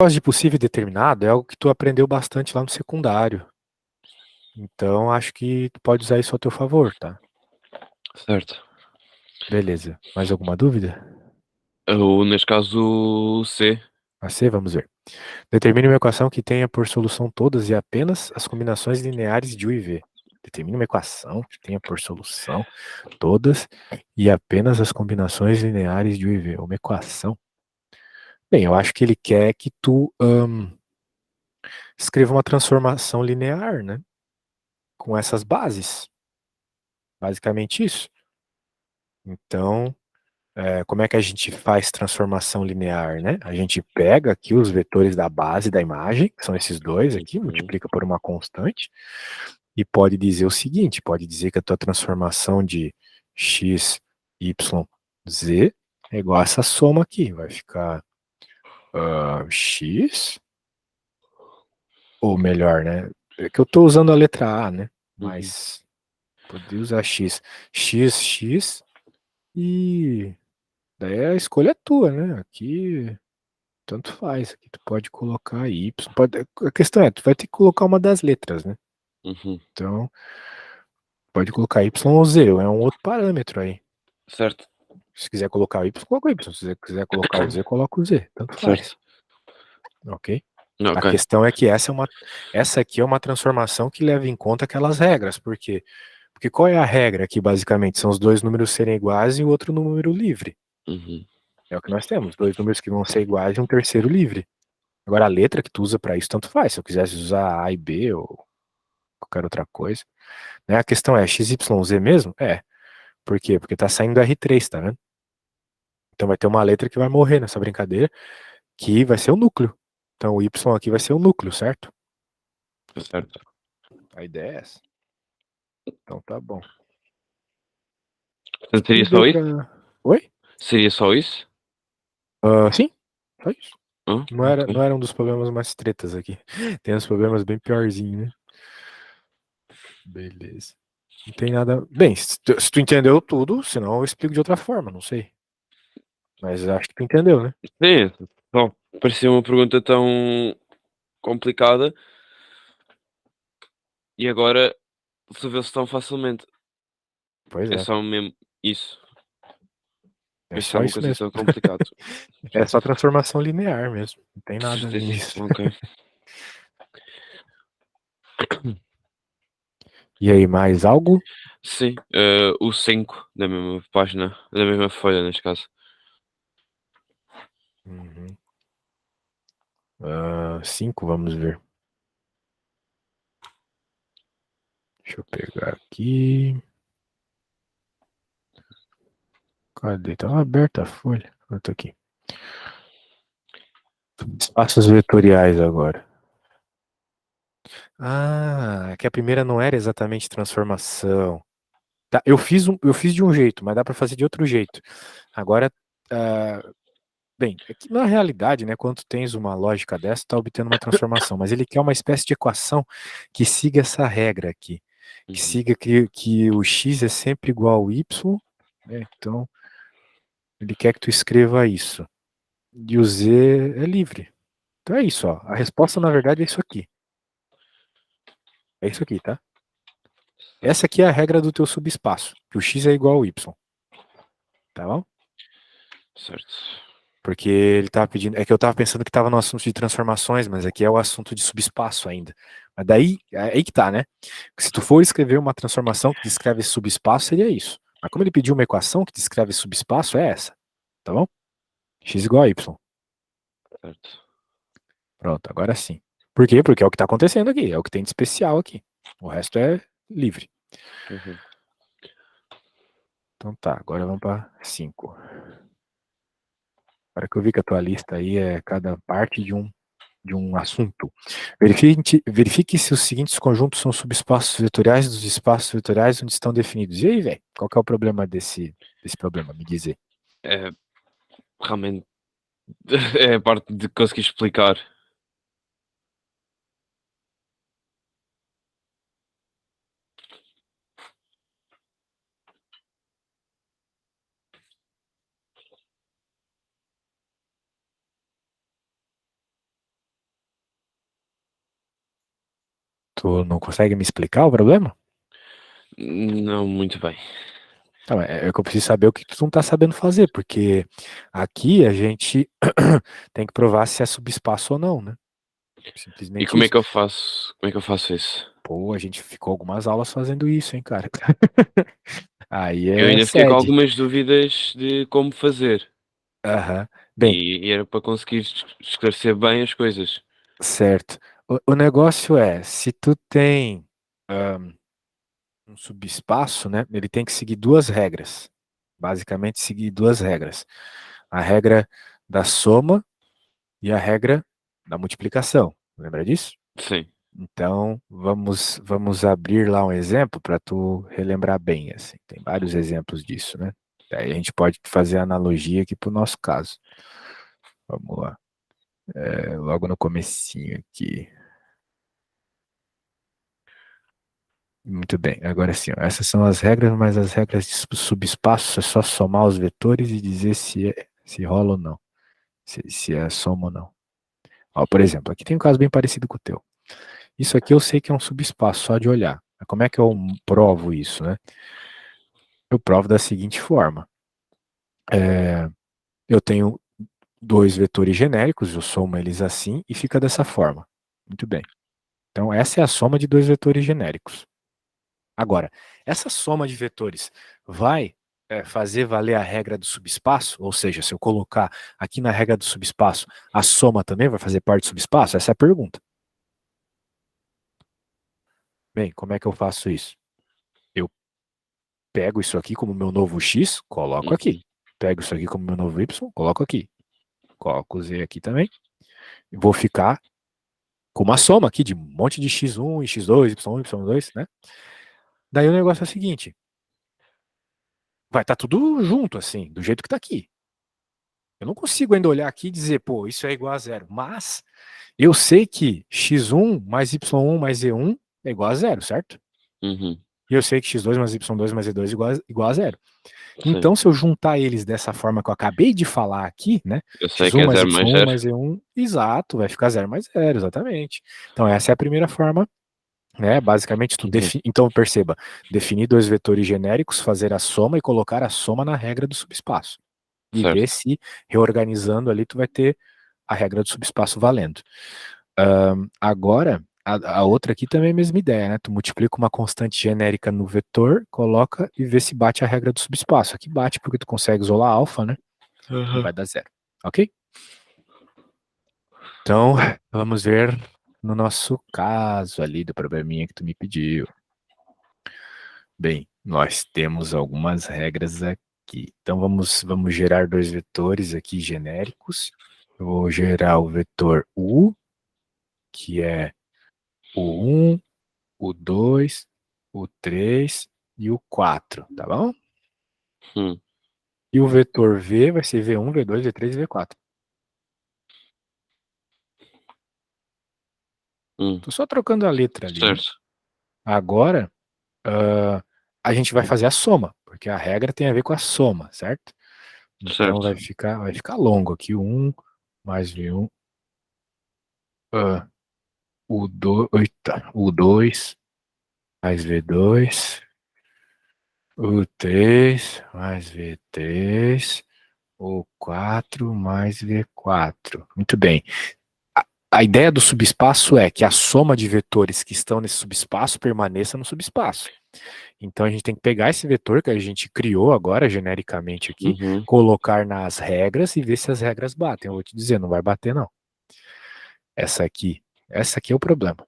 Negócio de possível e determinado é algo que tu aprendeu bastante lá no secundário. Então, acho que tu pode usar isso ao teu favor, tá? Certo. Beleza. Mais alguma dúvida? Neste caso, o C. A C, vamos ver. Determine uma equação que tenha por solução todas e apenas as combinações lineares de U e V. Determine uma equação que tenha por solução todas e apenas as combinações lineares de U e V. Uma equação. Bem, eu acho que ele quer que tu escreva uma transformação linear, né? Com essas bases. Basicamente isso. Então, como é que a gente faz transformação linear, né? A gente pega aqui os vetores da base da imagem, que são esses dois aqui, Uhum. multiplica por uma constante, e pode dizer o seguinte, pode dizer que a tua transformação de x, y, z é igual a essa soma aqui, vai ficar x, ou melhor, né? É que eu estou usando a letra A, né? Uhum. Mas poderia usar x, x, e daí a escolha é tua, né? Aqui tanto faz. Aqui tu pode colocar Y. A questão é, tu vai ter que colocar uma das letras, né? Uhum. Então, pode colocar Y ou Z, é um outro parâmetro aí. Certo. Se quiser colocar o Y, coloca o Y. Se você quiser colocar o Z, coloca o Z. Tanto Certo. faz. Ok? A Ok. questão é que essa aqui é uma transformação que leva em conta aquelas regras. Por quê? Porque qual é a regra aqui, basicamente? São os dois números serem iguais e o outro número livre. Uhum. É o que nós temos. Dois números que vão ser iguais e um terceiro livre. Agora, a letra que tu usa para isso, tanto faz. Se eu quisesse usar A e B ou qualquer outra coisa. Né? A questão é XYZ mesmo? É. Por quê? Porque tá saindo do R3, tá vendo? Então vai ter uma letra que vai morrer nessa brincadeira, que vai ser o núcleo. Então o Y aqui vai ser o núcleo, certo? Certo. A ideia é essa. Então tá bom. Portanto, Acho que seria deu só isso? pra. Oi? Seria só isso? Sim, só isso. Ok. Não era um dos problemas mais tretas aqui. Tem uns problemas bem piorzinhos, né? Beleza. Não tem nada. Bem, se tu entendeu tudo, senão eu explico de outra forma, não sei. Mas acho que tu entendeu, né? Sim, só parecia uma pergunta tão complicada e agora resolveu-se tão facilmente. Pois É é. só mesmo isso. É só Pensava uma isso coisa mesmo. tão complicada. É só transformação linear mesmo. Não tem nada além Certíssimo. disso. Ok. E aí, mais algo? Sim, o 5 da mesma página, da mesma folha, neste caso. Uhum. 5, vamos ver. Deixa eu pegar aqui. Cadê? Tava aberta a folha. Eu tô aqui. Espaços vetoriais agora. Ah, é que a primeira não era exatamente transformação. Tá, eu fiz de um jeito, mas dá para fazer de outro jeito. Agora, ah, bem, é que na realidade, né, quando tu tens uma lógica dessa, tu tá obtendo uma transformação, mas ele quer uma espécie de equação que siga essa regra aqui, que Uhum. siga que o x é sempre igual ao y, né? Então, ele quer que tu escreva isso. E o z é livre. Então é isso, ó. A resposta, na verdade, é isso aqui. É isso aqui, tá? Essa Certo. aqui é a regra do teu subespaço, que o x é igual ao y, tá bom? Certo. Porque ele tava pedindo. É que eu tava pensando que tava no assunto de transformações, mas aqui é o assunto de subespaço ainda. Mas daí, é aí que tá, né? Se tu for escrever uma transformação que descreve esse subespaço, seria isso. Mas como ele pediu uma equação que descreve esse subespaço, é essa. Tá bom? X igual a y. Certo. Pronto, agora sim. Por quê? Porque é o que tá acontecendo aqui. É o que tem de especial aqui. O resto é livre. Uhum. Então tá, agora vamos para 5. Agora que eu vi que a tua lista aí é cada parte de um assunto. Verifique se os seguintes conjuntos são subespaços vetoriais dos espaços vetoriais onde estão definidos. E aí, velho? Qual que é o problema desse problema? Me dizer. É realmente é a parte de conseguir explicar. Tu não consegue me explicar o problema? Não muito bem. Então, é que eu preciso saber o que tu não tá sabendo fazer, porque aqui a gente tem que provar se é subespaço ou não, né? E Simplesmente como é isso. que eu faço? Como é que eu faço isso? Pô, a gente ficou algumas aulas fazendo isso, hein, cara? Aí Eu é ainda fiquei com sede. algumas dúvidas de como fazer. Aham. Bem, E era para conseguir esclarecer bem as coisas. certo. O negócio é, se tu tem um subespaço, né? Ele tem que seguir duas regras. Basicamente, seguir duas regras. A regra da soma e a regra da multiplicação. Lembra disso? Sim. Então, vamos abrir lá um exemplo para tu relembrar bem, assim. Tem vários exemplos disso, né? Daí a gente pode fazer a analogia aqui para o nosso caso. Vamos lá. Logo no comecinho aqui. Muito bem. Agora sim, ó, essas são as regras, mas as regras de subespaço é só somar os vetores e dizer se rola ou não. Se é soma ou não. Ó, por exemplo, aqui tem um caso bem parecido com o teu. Isso aqui eu sei que é um subespaço, só de olhar. Mas como é que eu provo isso, né? Eu provo da seguinte forma. É, eu tenho dois vetores genéricos, eu somo eles assim e fica dessa forma. Muito bem. Então, essa é a soma de dois vetores genéricos. Agora, essa soma de vetores vai fazer valer a regra do subespaço? Ou seja, se eu colocar aqui na regra do subespaço, a soma também vai fazer parte do subespaço? Essa é a pergunta. Bem, como é que eu faço isso? Eu pego isso aqui como meu novo x, coloco aqui. Uhum. Pego isso aqui como meu novo y, coloco aqui. Coloco o z aqui também. E vou ficar com uma soma aqui de um monte de x1 e x2, y1, y2, né? Daí o negócio é o seguinte, vai estar tudo junto, assim, do jeito que está aqui. Eu não consigo ainda olhar aqui e dizer, pô, isso é igual a zero. Mas eu sei que x1 mais y1 mais z1 é igual a zero, certo? Uhum. E eu sei que x2 mais y2 mais z2 é igual a zero. Sim. Então, se eu juntar eles dessa forma que eu acabei de falar aqui, né? Eu sei que x1 é mais zero mais y1 zero. mais z1, exato, vai ficar zero mais zero, exatamente. Então, essa é a primeira forma, né? Basicamente, Uhum. então perceba, definir dois vetores genéricos, fazer a soma e colocar a soma na regra do subespaço. E ver Certo. se, reorganizando ali, tu vai ter a regra do subespaço valendo. Agora, a outra aqui também é a mesma ideia, né? Tu multiplica uma constante genérica no vetor, coloca e vê se bate a regra do subespaço. Aqui bate porque tu consegue isolar alfa, né? E Uhum. vai dar zero. Ok? Então, vamos ver no nosso caso ali do probleminha que tu me pediu. Bem, nós temos algumas regras aqui. Então, vamos gerar dois vetores aqui genéricos. Eu vou gerar o vetor U, que é o 1, o 2, o 3 e o 4, tá bom? Hum. E o vetor V vai ser V1, V2, V3 e V4. Hum. Tô só trocando a letra ali. Certo. Agora, ah, a gente vai fazer a soma, porque a regra tem a ver com a soma, certo? Então Certo. vai ficar longo aqui. O 1 mais V1, ah, o 2, o 2 mais V2, o 3 mais V3, o 4 mais V4. Muito bem. A ideia do subespaço é que a soma de vetores que estão nesse subespaço permaneça no subespaço. Então a gente tem que pegar esse vetor que a gente criou agora, genericamente aqui, Uhum. colocar nas regras e ver se as regras batem. Eu vou te dizer, não vai bater, não. Essa aqui, essa aqui é o problema.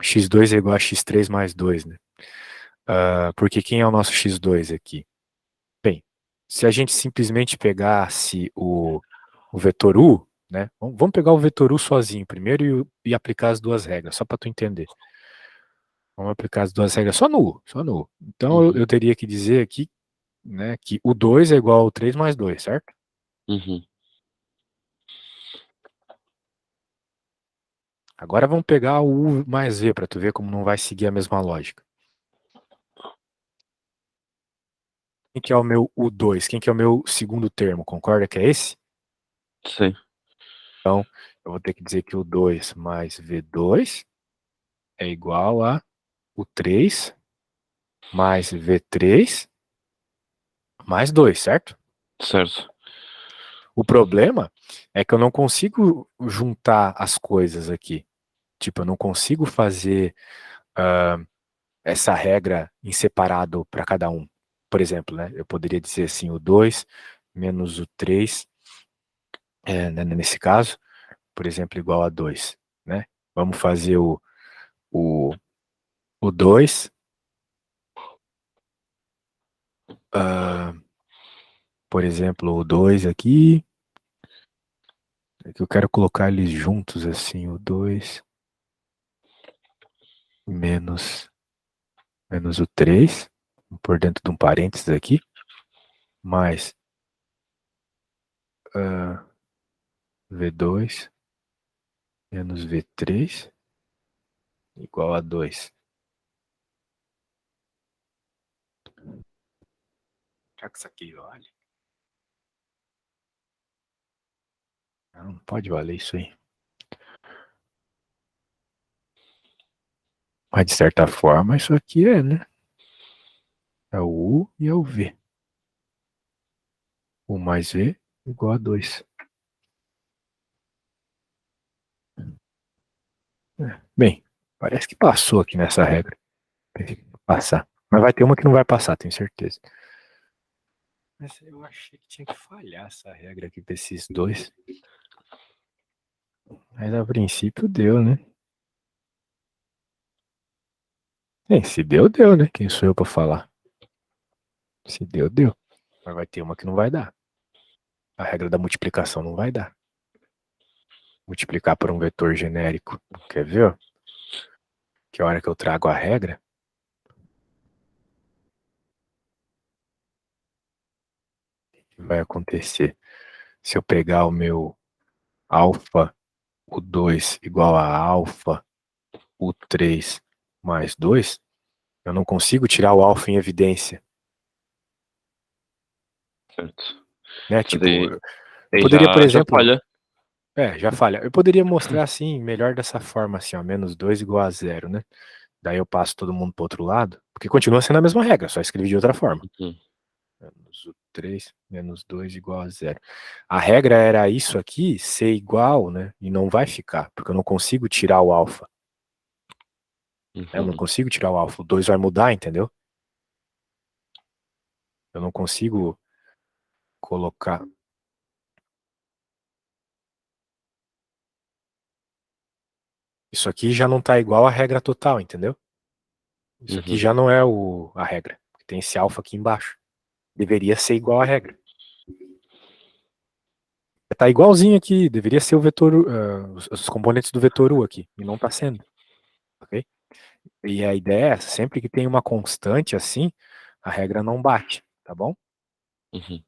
X2 é igual a X3 mais 2, né? Porque quem é o nosso X2 aqui? Bem, se a gente simplesmente pegasse o vetor U, né? Vamos pegar o vetor U sozinho primeiro e aplicar as duas regras, só para tu entender. Vamos aplicar as duas regras só no U, só no U. Então eu, Uhum. eu teria que dizer aqui, né, que o 2 é igual ao 3 mais 2, certo? Uhum. Agora vamos pegar o U mais V para tu ver como não vai seguir a mesma lógica. Quem que é o meu U2? Quem que é o meu segundo termo? Concorda que é esse? Sim. Então, eu vou ter que dizer que o 2 mais V2 é igual a o 3 mais V3 mais 2, certo? Certo. O problema é que eu não consigo juntar as coisas aqui. Tipo, eu não consigo fazer essa regra em separado para cada um. Por exemplo, né, eu poderia dizer assim, o 2 menos o 3, né, nesse caso, por exemplo, igual a 2, né? Vamos fazer o, o 2, por exemplo, o 2 aqui, é que eu quero colocar eles juntos assim, o 2 menos, menos o 3, por dentro de um parênteses aqui, mais V2 menos V3 igual a 2. Será que isso aqui vale? Não pode valer isso aí. Mas de certa forma isso aqui é, né? É o U e é o V. U mais V igual a 2. Bem, parece que passou aqui nessa regra. Tem que passar. Mas vai ter uma que não vai passar, tenho certeza. Mas eu achei que tinha que falhar essa regra aqui pra esses dois. Mas a princípio deu, né? Bem, se deu, deu, né? Quem sou eu pra falar? Se deu, deu. Mas vai ter uma que não vai dar. A regra da multiplicação não vai dar. Multiplicar por um vetor genérico. Quer ver? Ó? Que a hora que eu trago a regra, o que vai acontecer? Se eu pegar o meu alfa U2 igual a alfa U3 mais 2, eu não consigo tirar o alfa em evidência. Certo. Né? Portanto, Tipo, eu aí poderia, por já exemplo, falha. já falha. Eu poderia mostrar assim, melhor dessa forma, assim, ó, menos 2 igual a zero, né? Daí eu passo todo mundo pro outro lado, porque continua sendo a mesma regra, só escrevi de outra forma. Uhum. Menos o 3 menos 2 igual a zero. A regra era isso aqui ser igual, né? E não vai ficar, porque eu não consigo tirar o alfa. Eu não Uhum. consigo tirar o alfa. O 2 vai mudar, entendeu? Eu não consigo colocar. Isso aqui já não tá igual à regra total, entendeu? Isso aqui Uhum. já não é a regra. Tem esse alfa aqui embaixo. Deveria ser igual à regra. Tá igualzinho aqui, deveria ser o vetor, os componentes do vetor U aqui, e não tá sendo, ok? E a ideia é essa, sempre que tem uma constante assim, a regra não bate, tá bom? Uhum.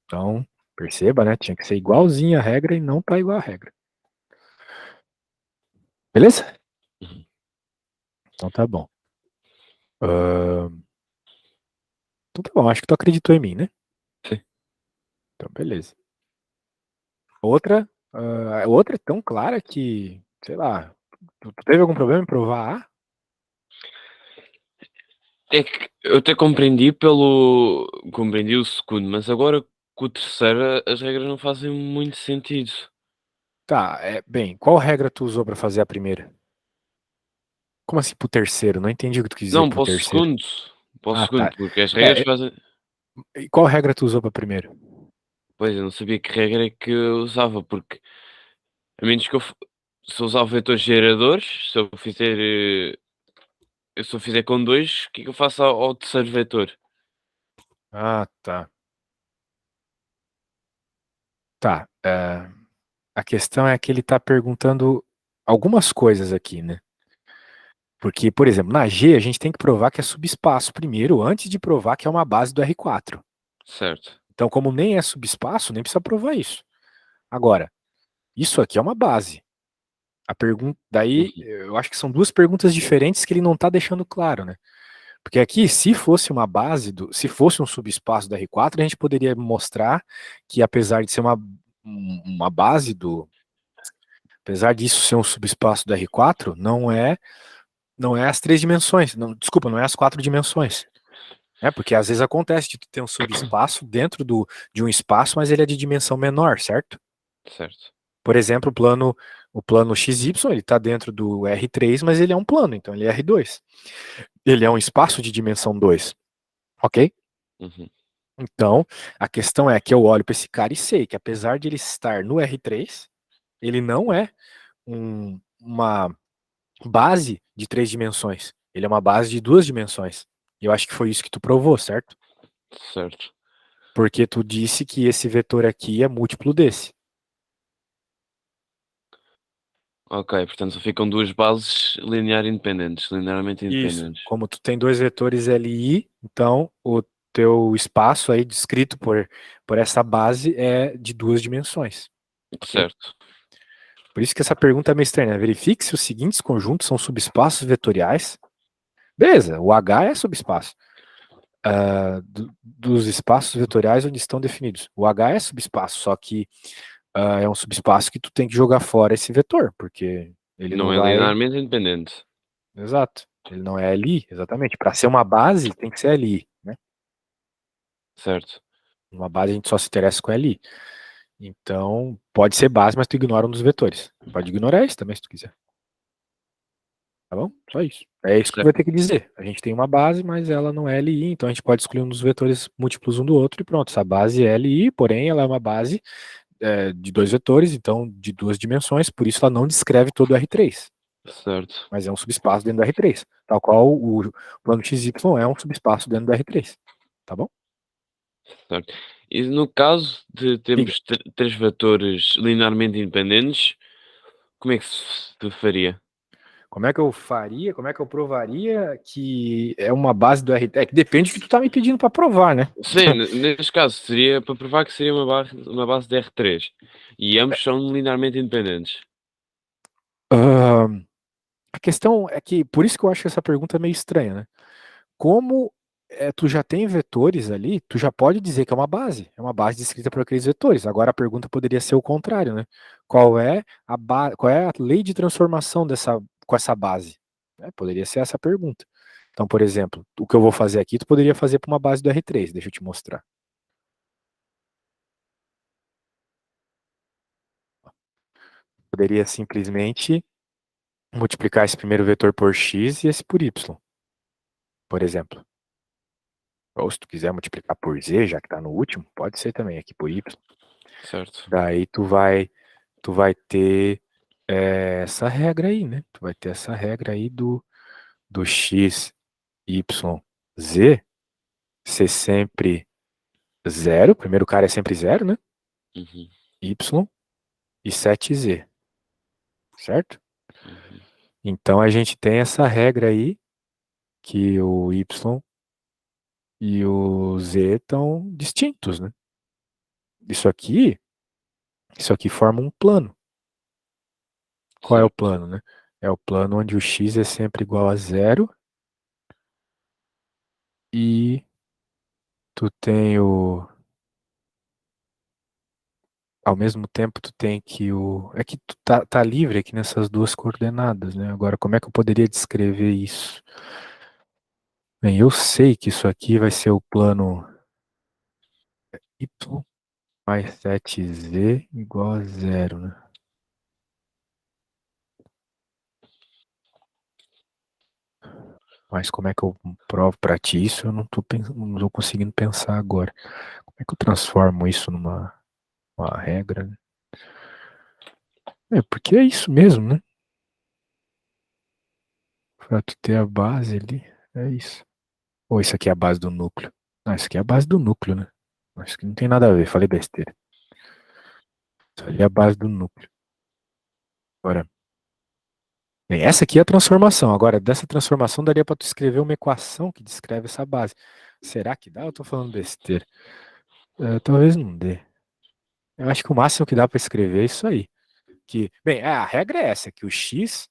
Então, perceba, né? Tinha que ser igualzinho a regra e não tá igual a regra. Beleza? Uhum. Então tá bom. Então tá bom, acho que tu acreditou em mim, né? Sim. Então, beleza. Outra é tão clara que, sei lá, tu teve algum problema em provar A? É que eu até compreendi o segundo, mas agora com o terceiro as regras não fazem muito sentido. Tá, bem, qual regra tu usou pra fazer a primeira? Como assim pro terceiro? Não entendi o que tu quis dizer Não, pro terceiro. para o Ah, tá. segundo, porque as regras É, fazem. e qual regra tu usou pra primeiro? Pois, eu não sabia que regra é que eu usava, porque a menos que se eu usar vetores geradores, se eu fizer com dois, o que é que eu faço ao terceiro vetor? Ah, tá. Tá. A questão é que ele tá perguntando algumas coisas aqui, né? Porque, por exemplo, na G a gente tem que provar que é subespaço primeiro, antes de provar que é uma base do R4. Certo. Então, como nem é subespaço, nem precisa provar isso. Agora, isso aqui é uma base. A pergunta, daí, Uhum. eu acho que são duas perguntas diferentes que ele não está deixando claro, né? Porque aqui, se fosse uma base, se fosse um subespaço do R4, a gente poderia mostrar que, apesar de ser uma base Apesar disso ser um subespaço do R4, não é as três dimensões. Não, desculpa, não é as quatro dimensões. Porque às vezes acontece de tu ter um subespaço dentro de um espaço, mas ele é de dimensão menor, certo? Certo. Por exemplo, o plano XY, ele está dentro do R3, mas ele é um plano, então ele é R2. Ele é um espaço de dimensão 2, ok? Uhum. Então, a questão é que eu olho para esse cara e sei que apesar de ele estar no R3, ele não é uma base de três dimensões. Ele é uma base de duas dimensões. E eu acho que foi isso que tu provou, certo? Certo. Porque tu disse que esse vetor aqui é múltiplo desse. Ok, portanto só ficam duas bases linearmente Isso. independentes. Como tu tem dois vetores LI, então o teu espaço aí descrito por essa base é de duas dimensões. Ok? Certo. Por isso que essa pergunta é meio estranha, né? Verifique se os seguintes conjuntos são subespaços vetoriais. Beleza, o H é subespaço. Dos espaços vetoriais onde estão definidos. O H é subespaço, só que é um subespaço que tu tem que jogar fora esse vetor, porque ele Não não é vai. linearmente independente. Exato. Ele não é LI, exatamente. Para ser uma base, tem que ser LI, né? Certo. Uma base a gente só se interessa com LI. Então, pode ser base, mas tu ignora um dos vetores. Pode ignorar esse também, se tu quiser. Tá bom? Só isso. É isso que tu vai Certo. ter que dizer. A gente tem uma base, mas ela não é LI, então a gente pode excluir um dos vetores múltiplos um do outro e pronto. Essa base é LI, porém ela é uma base de dois vetores, então de duas dimensões, por isso ela não descreve todo o R3, Certo. mas é um subespaço dentro do R3, tal qual o plano XY é um subespaço dentro do R3. Tá bom? Certo. E no caso de Diga. termos três vetores linearmente independentes, como é que se faria? Como é que eu faria? Como é que eu provaria que é uma base do R3? É que depende do que tu tá me pedindo para provar, né? Sim, neste caso seria para provar que seria uma base de R3 e ambos são linearmente independentes. Ah, a questão é que, por isso que eu acho que essa pergunta é meio estranha, né? Como tu já tem vetores ali, tu já pode dizer que é uma base descrita por aqueles vetores. Agora a pergunta poderia ser o contrário, né? Qual é a lei de transformação com essa base? Poderia ser essa a pergunta. Então, por exemplo, o que eu vou fazer aqui, tu poderia fazer para uma base do R3, deixa eu te mostrar. Poderia simplesmente multiplicar esse primeiro vetor por x e esse por y, por exemplo. Ou se tu quiser multiplicar por z, já que está no último, pode ser também aqui por y. Certo. Daí tu vai ter essa regra aí, né? Tu vai ter essa regra aí do x, y, z ser sempre zero. O primeiro cara é sempre zero, né? Uhum, Y e 7z, certo? uhum. Então a gente tem essa regra aí que o y e o z estão distintos, né? Isso aqui, isso aqui forma um plano. Qual é o Certo. plano, né? É o plano onde o x é sempre igual a zero e tu tem ao mesmo tempo tu tem que é que tu tá livre aqui nessas duas coordenadas, né? Agora, como é que eu poderia descrever isso? Bem, eu sei que isso aqui vai ser o plano y mais 7z igual a zero, né? Mas como é que eu provo pra ti isso? Eu não tô conseguindo pensar agora. Como é que eu transformo isso uma regra, né? Porque é isso mesmo, né? Pra tu ter a base ali, é isso. Ou isso aqui é a base do núcleo? Não, isso aqui é a base do núcleo, né? Acho que não tem nada a ver, falei besteira. Isso ali é a base do núcleo. Agora, bem, essa aqui é a transformação. Agora, dessa transformação daria pra tu escrever uma equação que descreve essa base. Será que dá? Eu tô falando besteira. Talvez não dê. Eu acho que o máximo que dá pra escrever é isso aí. Bem, a regra é essa, que o x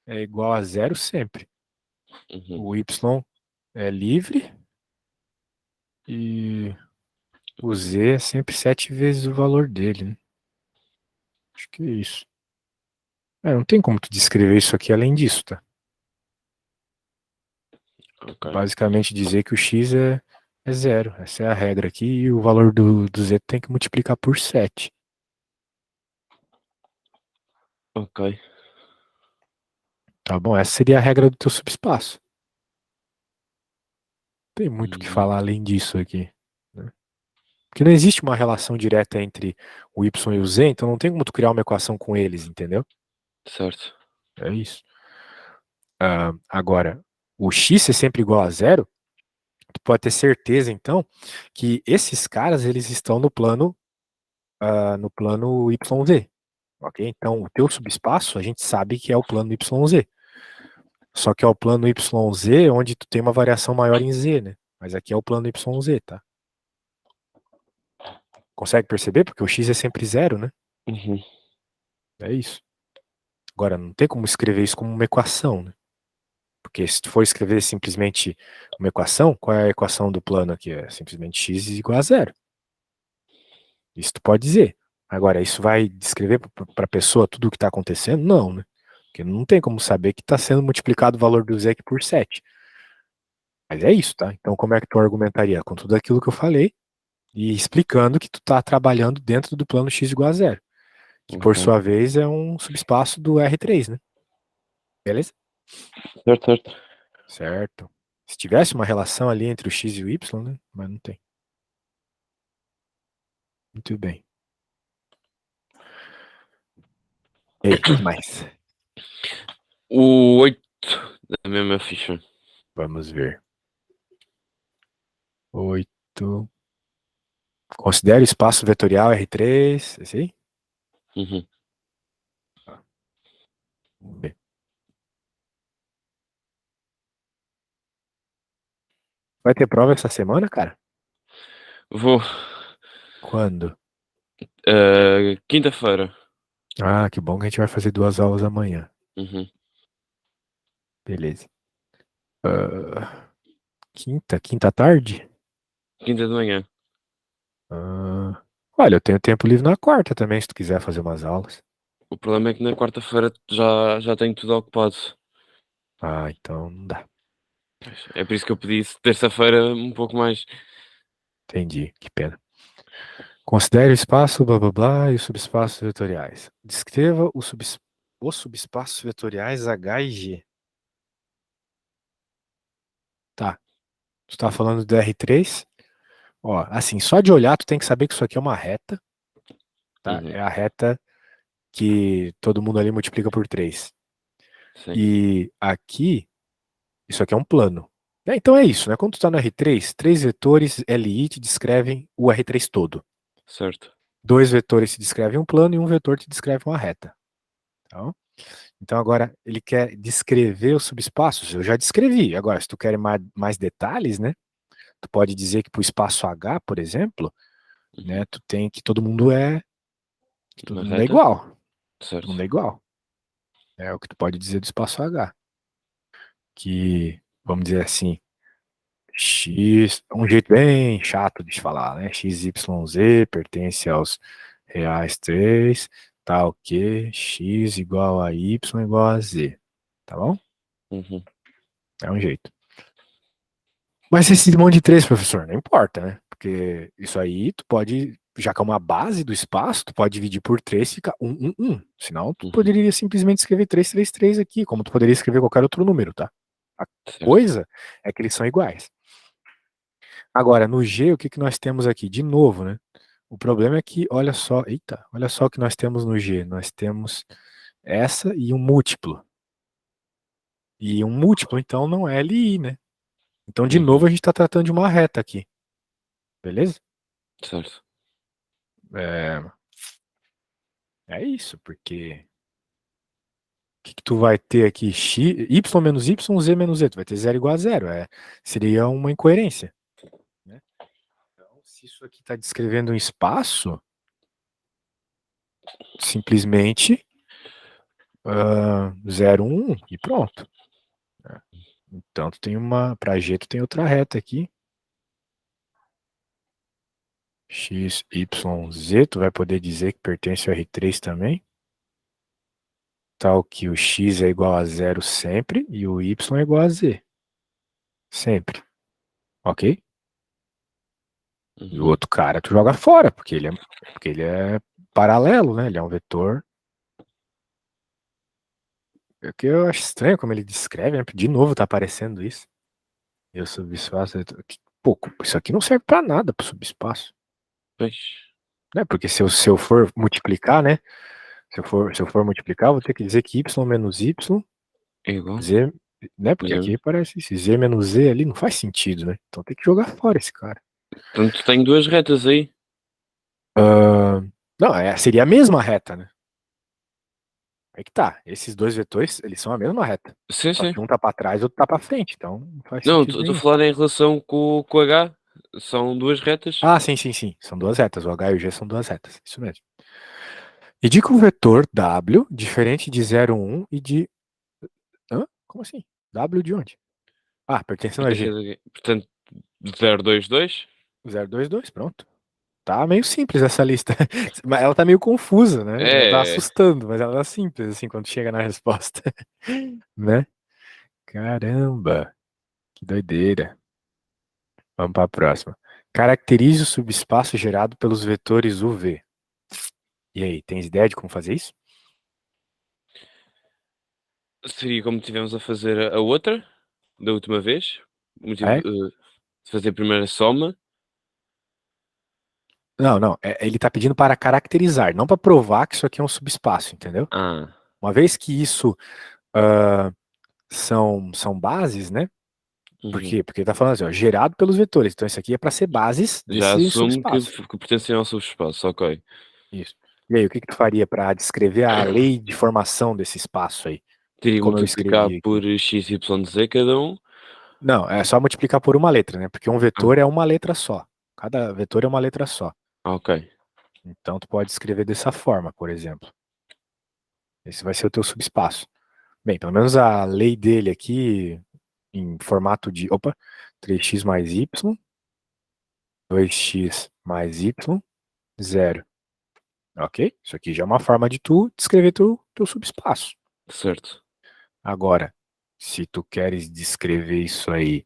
é igual a zero sempre. Uhum. O y é livre e o z é sempre 7 vezes o valor dele, né? Acho que é isso. Não tem como tu descrever isso aqui além disso, tá? Ok. Basicamente dizer que o x é zero. Essa é a regra aqui e o valor do z tem que multiplicar por 7. Ok. Tá bom? Essa seria a regra do teu subespaço. Tem muito o que Uhum. falar além disso aqui, né? Porque não existe uma relação direta entre o y e o z, então não tem como tu criar uma equação com eles, entendeu? Certo. É isso. Agora, o x ser sempre igual a zero, tu pode ter certeza, então, que esses caras, eles estão no plano YZ, ok? Então, o teu subespaço, a gente sabe que é o plano YZ. Só que é o plano YZ onde tu tem uma variação maior em Z, né? Mas aqui é o plano YZ, tá? Consegue perceber? Porque o x é sempre zero, né? Uhum. É isso. Agora, não tem como escrever isso como uma equação, né? Porque se tu for escrever simplesmente uma equação, qual é a equação do plano aqui? É simplesmente x igual a zero. Isso tu pode dizer. Agora, isso vai descrever para a pessoa tudo o que está acontecendo? Não, né? Porque não tem como saber que está sendo multiplicado o valor do z aqui por 7. Mas é isso, tá? Então, como é que tu argumentaria? Com tudo aquilo que eu falei e explicando que tu está trabalhando dentro do plano x igual a zero, que por Ok. sua vez é um subespaço do R3, né? Beleza? Certo, certo. Certo. Se tivesse uma relação ali entre o x e o y, né? Mas não tem. Muito bem. E aí, que mais? O 8 da mesma ficha. Vamos ver. 8. Considere o espaço vetorial R3. Esse aí? Uhum. Vamos ver. Vai ter prova essa semana, cara? Vou. Quando? Quinta-feira. Ah, que bom que a gente vai fazer 2 aulas amanhã. Uhum. Beleza. Quinta tarde? Quinta de manhã. Ah, olha, eu tenho tempo livre na quarta também, se tu quiser fazer umas aulas. O problema é que na quarta-feira já tenho tudo ocupado. Ah, então não dá. É por isso que eu pedi terça-feira um pouco mais. Entendi, que pena. Considere o espaço, blá blá blá, e os subespaços vetoriais. Descreva os subespaços vetoriais H e G. Tá, tu tá falando do R3. Ó, assim, só de olhar tu tem que saber que isso aqui é uma reta, tá? Uhum. É a reta que todo mundo ali multiplica por 3. Sim, E aqui, isso aqui é um plano. Então é isso, né? Quando tu tá no R3, três vetores LI te descrevem o R3 todo. certo. Dois vetores te descrevem um plano e um vetor te descreve uma reta. Tá bom? Então agora ele quer descrever os subespaços. Eu já descrevi. Agora, se tu quer mais detalhes, né? Tu pode dizer que para o espaço H, por exemplo, né? Uhum. Tu tem que todo Uma mundo é reta? igual. Todo mundo Certo. é igual. É o que tu pode dizer do espaço H. Que, vamos dizer assim, X, um jeito bem chato de falar, né? XYZ pertence aos reais 3, tal que X igual a Y igual a Z. Tá bom? Uhum. É um jeito. Mas esse monte de 3, professor, não importa, né? Porque isso aí tu pode, já que é uma base do espaço, tu pode dividir por 3 e fica 1. Senão tu Uhum. poderia simplesmente escrever 3 aqui, como tu poderia escrever qualquer outro número, tá? A Certo. coisa é que eles são iguais. Agora, no G, o que que nós temos aqui? De novo, né? O problema é que, olha só, eita, olha só o que nós temos no G. Nós temos essa e um múltiplo. E um múltiplo, então, não é LI, né? Então, de Uhum. novo, a gente está tratando de uma reta aqui. Beleza? Certo. É, é isso, porque o que que tu vai ter aqui? Y menos Y, Z menos Z. Tu vai ter zero igual a zero. Seria uma incoerência, né? Então, se isso aqui está descrevendo um espaço, simplesmente 0, 1 e pronto, né? Então, tu tem para G, tu tem outra reta aqui. X, Y, Z, tu vai poder dizer que pertence ao R3 também. tal que o x é igual a zero sempre e o y é igual a z. Sempre. Ok? E o Uhum. outro cara tu joga fora, porque ele é paralelo, né? Ele é um vetor. É que eu acho estranho como ele descreve, né? De novo tá aparecendo isso. Eu subespaço. Pô, isso aqui não serve pra nada pro subespaço. Pois, Né? Porque se eu for multiplicar, né? Se eu for multiplicar, eu vou ter que dizer que y menos y, é igual. z, né? Porque É. aqui parece esse z menos z ali não faz sentido, né? Então tem que jogar fora esse cara. Portanto, tenho duas retas aí. Ah, não, seria a mesma reta, né? Aí que tá. Esses dois vetores, eles são a mesma reta. Sim, Só sim. que um tá pra trás e outro tá pra frente. Então não faz Não, sentido estou a nenhum. falar em relação com o H. São duas retas. Ah, sim, sim, sim. São duas retas. O H e o G são duas retas. Isso mesmo. Indica um vetor W diferente de 0,1 e de. Hã? Como assim? W de onde? Ah, pertencendo a G. Portanto, 0, 2, 2. 0,2,2, pronto. Tá meio simples essa lista. Mas ela tá meio confusa, né? Ela tá É. assustando, mas ela tá simples, assim, quando chega na resposta. Né? Caramba, que doideira. Vamos para a próxima. Caracterize o subespaço gerado pelos vetores UV. E aí, tens ideia de como fazer isso? Seria como tivemos a fazer a outra, da última vez. É? Fazer primeiro a soma. Não, não. Ele tá pedindo para caracterizar, não para provar que isso aqui é um subespaço, entendeu? Ah. Uma vez que isso ah, são bases, né? Por Uhum. quê? Porque ele tá falando assim, ó, gerado pelos vetores. Então isso aqui é para ser bases Já desse assumo subespaço. que pertencem ao subespaço, ok. Isso. E aí, o que que tu faria para descrever a lei de formação desse espaço aí? Teria que Como eu multiplicar escrevi por aqui. x, y, z cada um. Não, é só multiplicar por uma letra, né? Porque um Ah, vetor é uma letra só. Cada vetor é uma letra só. ok. Então tu pode escrever dessa forma, por exemplo. Esse vai ser o teu subespaço. Bem, pelo menos a lei dele aqui em formato de, opa, 3x mais y, 2x mais y, zero. Ok? Isso aqui já é uma forma de tu descrever teu subespaço. Certo. Agora, se tu queres descrever isso aí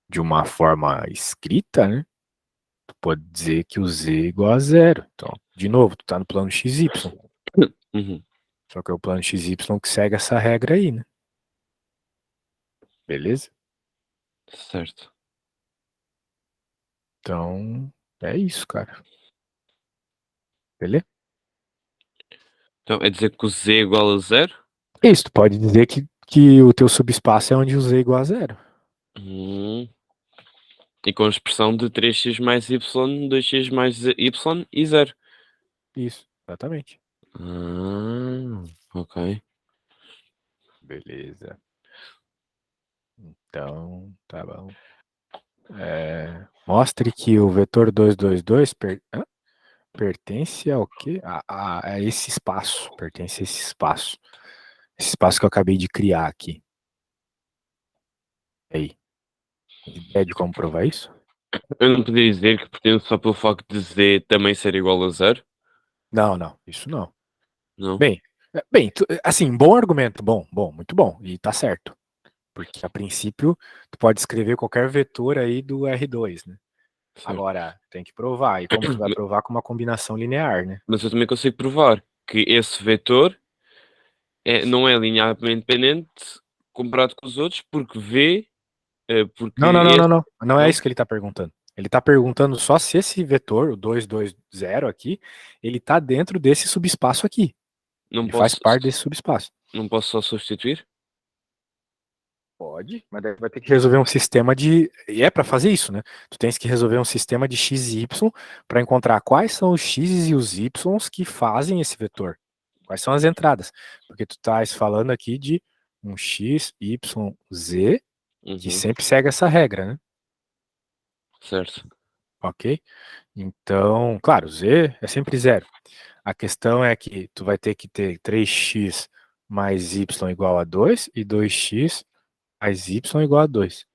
de uma forma escrita, né? Tu pode dizer que o z é igual a zero. Então, de novo, tu tá no plano xy. Uhum. Só que é o plano xy que segue essa regra aí, né? Beleza? Certo. Então, é isso, cara. Beleza? Então, é dizer que o z é igual a zero? Isso, tu pode dizer que o teu subespaço é onde o z é igual a zero. Hum. E com a expressão de 3x mais y, 2x mais y e zero. Isso, exatamente. Ok. Beleza. Então, tá bom. Mostre que o vetor 2, 2, 2 pertence ao quê? A esse espaço. Pertence a esse espaço. Esse espaço que eu acabei de criar aqui. E aí, tem ideia de como provar isso? Eu não podia dizer que pertence só pelo facto de z também ser igual a zero? Não, não, isso não. Não? Bem, assim, bom argumento, bom, bom, muito bom, e tá certo. Porque a princípio, tu pode escrever qualquer vetor aí do R2, né? Certo. Agora, tem que provar. E como tu vai provar com uma combinação linear, né? Mas eu também consigo provar que esse vetor não é linearmente dependente comparado com os outros, porque porque Não, não, não, não, esse não. Não é não, isso que ele tá perguntando. Ele tá perguntando só se esse vetor, o 2, 2, 0 aqui, ele tá dentro desse subespaço aqui. não Ele faz posso, parte desse subespaço. não posso só substituir? Pode, mas daí vai ter que resolver um sistema de. E é para fazer isso, né? Tu tens que resolver um sistema de x e y para encontrar quais são os x e os y que fazem esse vetor. Quais são as entradas? Porque tu estás falando aqui de um x, y, z que Uhum. sempre segue essa regra, né? Certo. Ok? Então, claro, z é sempre zero. A questão é que tu vai ter que ter 3x mais y igual a 2 e 2x mais y igual a 2,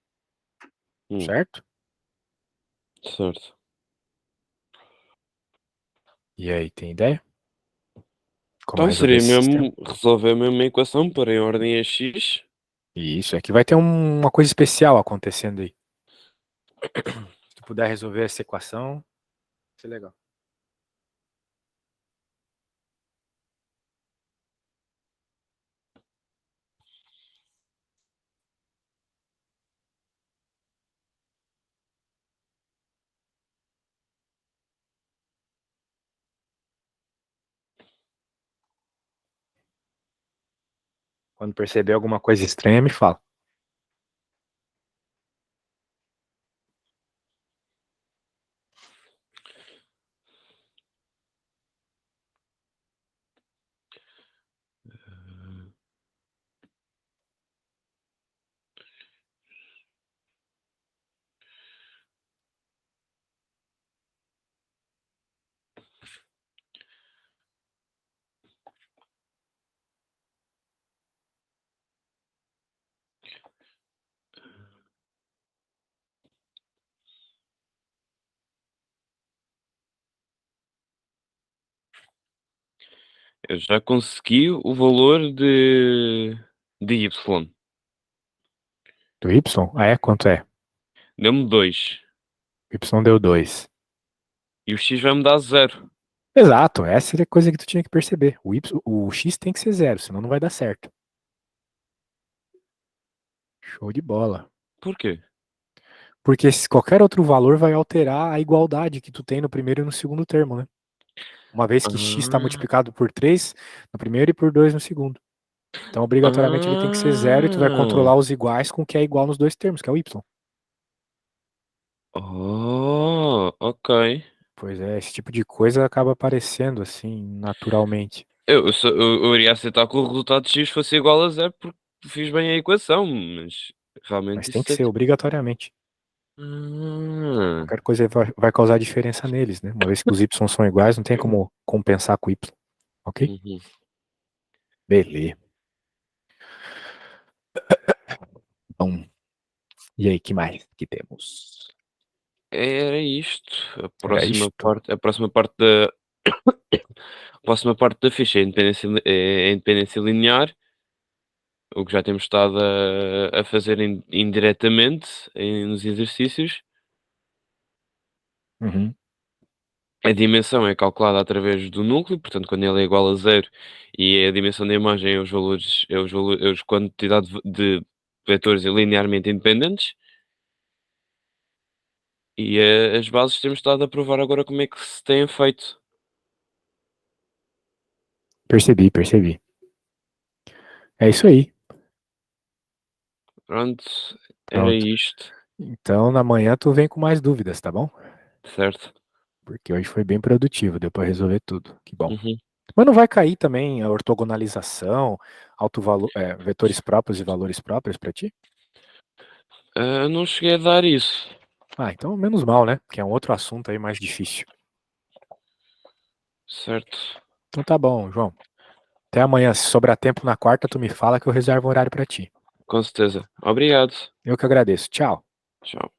Hum, certo? certo. E aí, tem ideia? Como Então resolver seria esse sistema. mesmo resolver a mesma equação para em ordem a x. E isso, é que vai ter uma coisa especial acontecendo aí. Se tu puder resolver essa equação, vai ser legal. Quando perceber alguma coisa estranha, me fala. Eu já consegui o valor de y. Do Y? Ah, é? Quanto é? Deu-me 2. Y deu 2. E o x vai me dar 0. Exato, essa é a coisa que tu tinha que perceber. O X tem que ser 0, senão não vai dar certo. Show de bola. Por quê? Porque qualquer outro valor vai alterar a igualdade que tu tem no primeiro e no segundo termo, né? Uma vez que x está Ah, multiplicado por 3 no primeiro e por 2 no segundo. Então, obrigatoriamente, ele tem que ser 0 e tu vai controlar ah. os iguais com o que é igual nos dois termos, que é o y. Oh, ok. Pois é, esse tipo de coisa acaba aparecendo assim, naturalmente. Eu iria aceitar que o resultado de x fosse igual a 0 porque fiz bem a equação, mas Mas realmente tem isso que é ser tipo. obrigatoriamente. Ah, Qualquer coisa vai causar diferença neles, né? Uma vez que os y são iguais, não tem como compensar com o y. Ok? uhum. Beleza. Então, e aí, que mais que temos? Era isto. Era isto? A próxima parte da ficha é a independência linear, o que já temos estado a fazer indiretamente nos exercícios. Uhum. A dimensão é calculada através do núcleo, portanto, quando ele é igual a 0 e a dimensão da imagem é os quantidade de vetores linearmente independentes. E as bases temos estado a provar agora como é que se têm feito. Percebi, percebi. É isso aí. Pronto, era Pronto. isto, Então, na manhã tu vem com mais dúvidas, tá bom? certo? Porque hoje foi bem produtivo, deu pra resolver tudo. Que bom. Uhum. Mas não vai cair também a ortogonalização, vetores próprios e valores próprios pra ti? Não cheguei a dar isso, Ah, então menos mal, né? Que é um outro assunto aí mais difícil. certo? Então tá bom, João. Até amanhã. Se sobrar tempo na quarta, tu me fala que eu reservo um horário pra ti. Com certeza. Obrigado. Eu que agradeço. Tchau. Tchau.